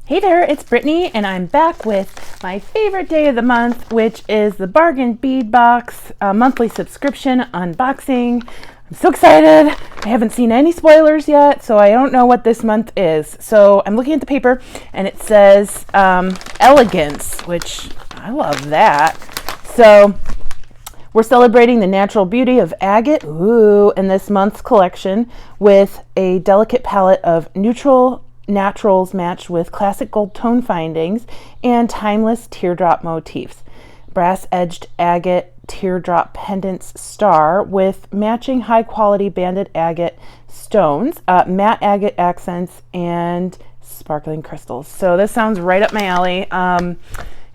Hey there, it's Brittany, and I'm back with my favorite day of the month, which is the Bargain Bead Box monthly subscription unboxing. I'm so excited. I haven't seen any spoilers yet, so I don't know what this month is. So I'm looking at the paper, and it says Elegance, which I love that. So we're celebrating the natural beauty of agate in this month's collection with a delicate palette of naturals matched with classic gold tone findings and timeless teardrop motifs. Brass-edged agate teardrop pendants star with matching high-quality banded agate stones, matte agate accents, and sparkling crystals. So this sounds right up my alley.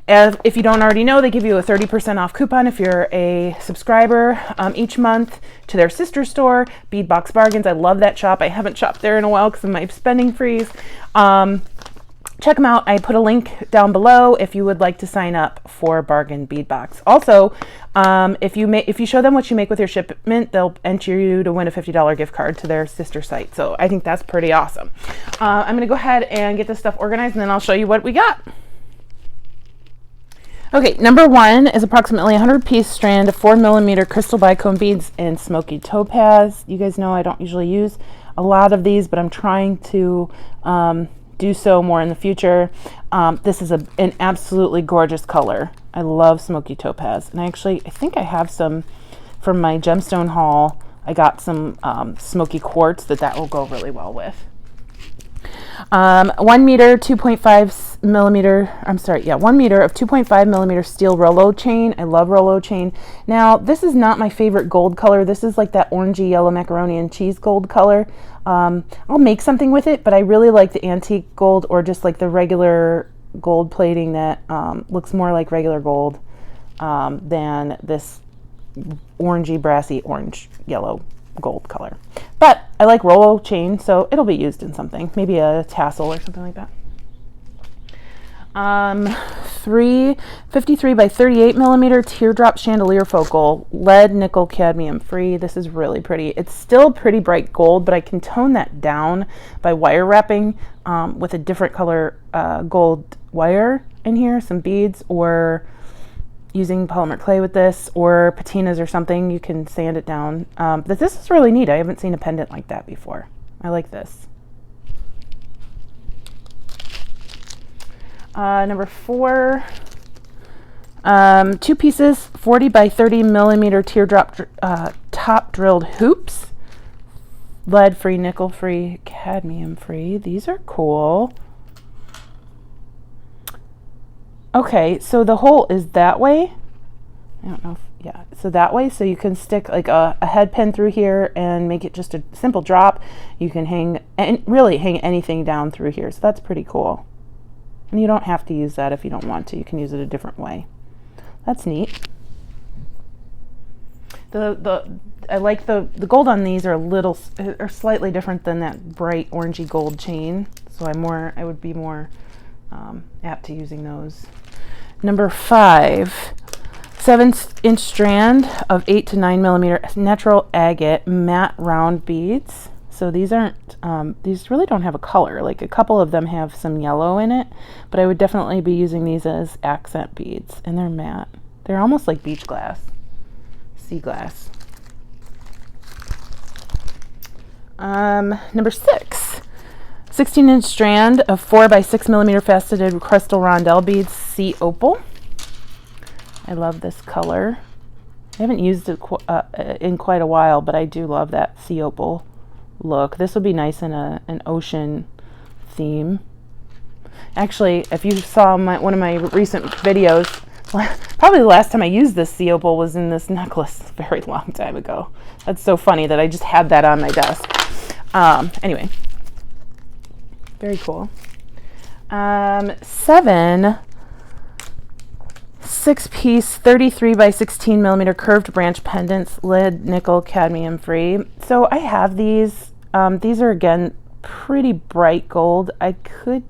If you don't already know, they give you a 30% off coupon if you're a subscriber each month to their sister store, Bead Box Bargains. I love that shop. I haven't shopped there in a while because of my spending freeze. Check them out. I put a link down below if you would like to sign up for Bargain Bead Box. Also, if you show them what you make with your shipment, they'll enter you to win a $50 gift card to their sister site. So I think that's pretty awesome. I'm going to go ahead and get this stuff organized, and then I'll show you what we got. Okay, number one is approximately 100-piece strand of 4mm crystal bicone beads in smoky topaz. You guys know I don't usually use a lot of these, but I'm trying to do so more in the future. This is an absolutely gorgeous color. I love smoky topaz, and I think I have some from my gemstone haul. I got some smoky quartz that will go really well with. 1 meter, 2.5 millimeter, 1 meter of 2.5 millimeter steel Rolo chain. I love Rolo chain. Now, this is not my favorite gold color. This is like that orangey yellow macaroni and cheese gold color. I'll make something with it, but I really like the antique gold or just like the regular gold plating that looks more like regular gold than this orangey, brassy, orange, yellow gold color. But I like Rolo chain, so it'll be used in something, maybe a tassel or something like that. 53 by 38 millimeter teardrop chandelier focal, lead nickel cadmium free. This is really pretty. It's still pretty bright gold, but I can tone that down by wire wrapping with a different color gold wire in here, some beads, or using polymer clay with this, or patinas or something. You can sand it down. But this is really neat. I haven't seen a pendant like that before. I like this. Number 4, 2 pieces, 40 by 30 millimeter teardrop top drilled hoops, lead free, nickel free, cadmium free. These are cool. Okay, so the hole is that way. I don't know so that way, so you can stick like a head pin through here and make it just a simple drop. You can really hang anything down through here, so that's pretty cool. And you don't have to use that if you don't want to. You can use it a different way. That's neat. I like the gold on these are slightly different than that bright orangey gold chain, so I would be more apt to using those. Number 5, 7-inch strand of 8 to 9 millimeter natural agate matte round beads. So these these really don't have a color. Like a couple of them have some yellow in it, but I would definitely be using these as accent beads, and they're matte. They're almost like beach glass, sea glass. Number 6, 16-inch strand of 4 by 6 millimeter faceted crystal rondelle beads, sea opal. I love this color. I haven't used it in quite a while, but I do love that sea opal look. This would be nice in an ocean theme. Actually, if you saw one of my recent videos, probably the last time I used this sea opal was in this necklace a very long time ago. That's so funny that I just had that on my desk. Anyway, very cool. 7 6-piece 33 by 16 millimeter curved branch pendants, lead nickel cadmium free. So I have these. These are again pretty bright gold. I could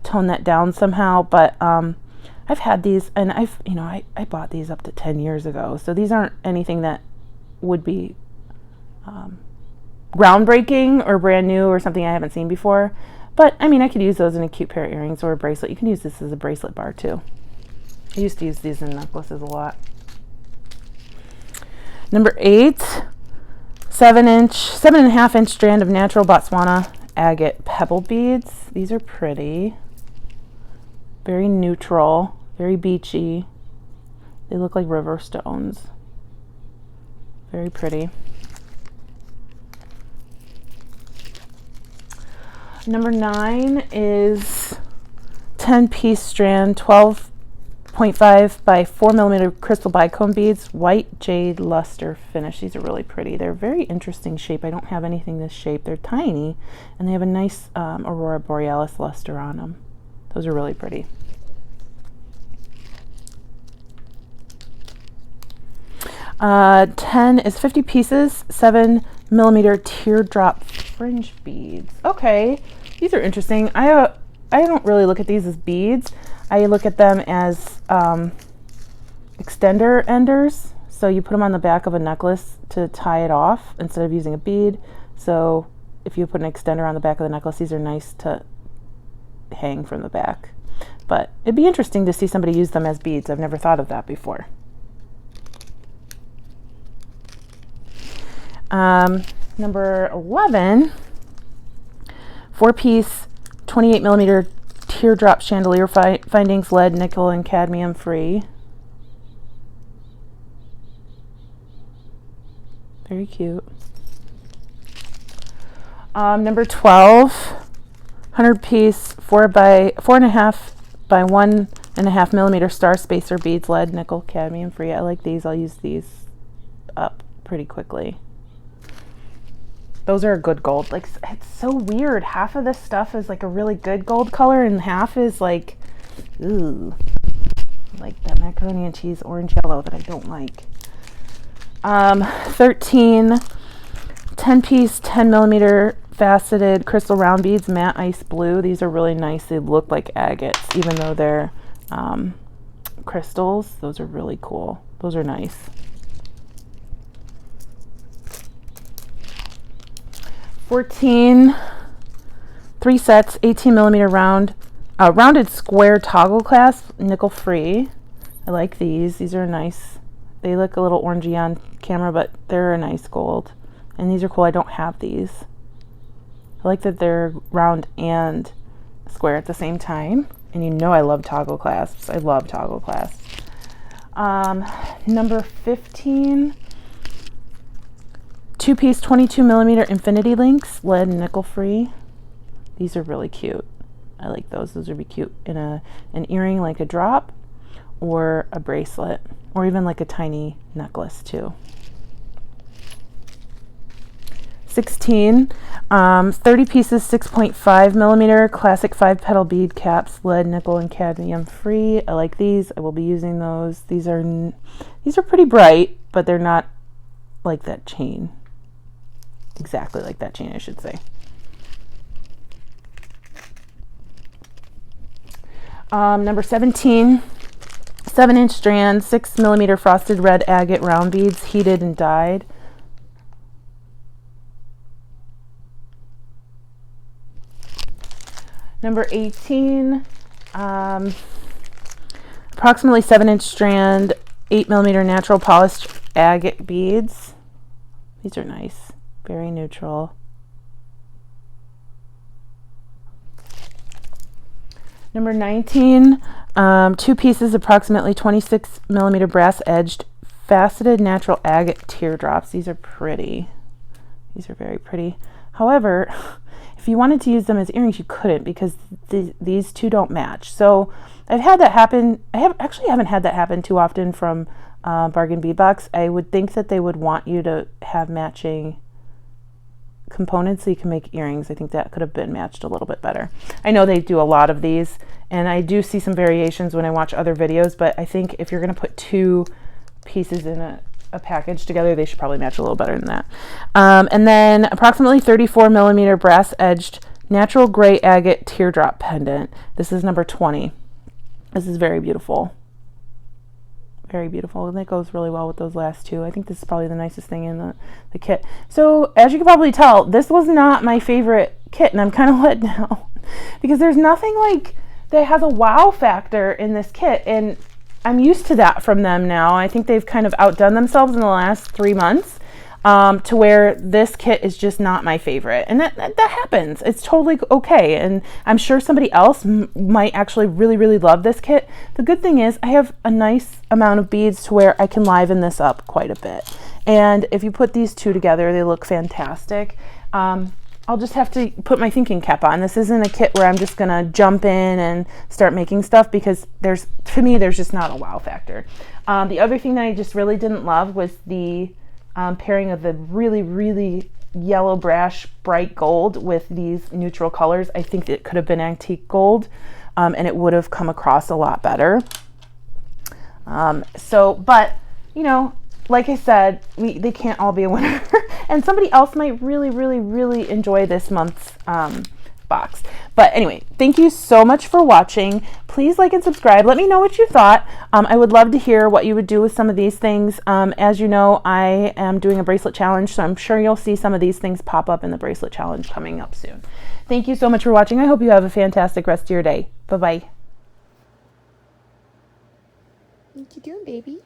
tone that down somehow, but I've had these, and I bought these up to 10 years ago. So these aren't anything that would be groundbreaking or brand new or something I haven't seen before. But I mean, I could use those in a cute pair of earrings or a bracelet. You can use this as a bracelet bar too. I used to use these in necklaces a lot. Number 8, 7.5 inch strand of natural Botswana agate pebble beads. These are pretty. Very neutral, very beachy. They look like river stones. Very pretty. Number 9 is 10-piece strand, 12.5 by 4mm crystal bicone beads, white jade luster finish. These are really pretty. They're very interesting shape. I don't have anything this shape. They're tiny, and they have a nice Aurora Borealis luster on them. Those are really pretty. Uh, 10 is 50 pieces, 7mm teardrop fringe beads. Okay, these are interesting. I don't really look at these as beads. I look at them as extender enders. So you put them on the back of a necklace to tie it off instead of using a bead. So if you put an extender on the back of the necklace, these are nice to hang from the back. But it'd be interesting to see somebody use them as beads. I've never thought of that before. Number 11, 4-piece 28mm teardrop chandelier findings, lead, nickel, and cadmium free. Very cute. Number 12, 100-piece 4.5 by 1.5mm star spacer beads, lead, nickel, cadmium free. I like these. I'll use these up pretty quickly. Those are a good gold. Like, it's so weird. Half of this stuff is like a really good gold color and half is like, ooh, like that macaroni and cheese orange yellow that I don't like. 13, 10-piece 10mm faceted crystal round beads, matte ice blue. These are really nice. They look like agates, even though they're crystals. Those are really cool. Those are nice. 14, 3 sets, 18mm rounded square toggle clasp, nickel free. I like these. These are nice. They look a little orangey on camera, but they're a nice gold. And these are cool. I don't have these. I like that they're round and square at the same time. And you know I love toggle clasps. I love toggle clasps. Number 15. 2-piece 22mm infinity links, lead and nickel free. These are really cute. I like those. Those would be cute in an earring, like a drop, or a bracelet, or even like a tiny necklace too. 16, 30 pieces 6.5mm classic 5-petal bead caps, lead, nickel, and cadmium free. I like these. I will be using those. These are pretty bright, but they're not like that chain. Exactly like that chain, I should say. Number 17, 7-inch strand, 6mm frosted red agate round beads, heated and dyed. Number 18, approximately 7-inch strand, 8mm natural polished agate beads. These are nice. Very neutral. Number 19, 2 pieces, approximately 26mm brass edged, faceted natural agate teardrops. These are pretty. These are very pretty. However, if you wanted to use them as earrings, you couldn't because these two don't match. So I've had that happen. I actually haven't had that happen too often from Bargain Bead Box. I would think that they would want you to have matching components so you can make earrings. I think that could have been matched a little bit better. I know they do a lot of these, and I do see some variations when I watch other videos, but I think if you're going to put 2 pieces in a package together, they should probably match a little better than that. And then approximately 34mm brass edged natural gray agate teardrop pendant. This is number 20. This is very beautiful. Very beautiful, and that goes really well with those last 2. I think this is probably the nicest thing in the kit. So as you can probably tell, this was not my favorite kit, and I'm kind of let down. because there's nothing like that has a wow factor in this kit, and I'm used to that from them now. I think they've kind of outdone themselves in the last 3 months, to where this kit is just not my favorite, and that happens. It's totally okay, and I'm sure somebody else might actually really love this kit. The good thing is I have a nice amount of beads to where I can liven this up quite a bit, and if you put these two together, they look fantastic. I'll just have to put my thinking cap on. This isn't a kit where I'm just gonna jump in and start making stuff, because to me there's just not a wow factor. The other thing that I just really didn't love was the pairing of the really yellow brash bright gold with these neutral colors. I think it could have been antique gold, and it would have come across a lot better. But you know, like I said, they can't all be a winner. And somebody else might really enjoy this month's box. But anyway, thank you so much for watching. Please like and subscribe. Let me know what you thought. I would love to hear what you would do with some of these things. As you know, I am doing a bracelet challenge, so I'm sure you'll see some of these things pop up in the bracelet challenge coming up soon. Thank you so much for watching. I hope you have a fantastic rest of your day. Bye-bye. What you doing, baby?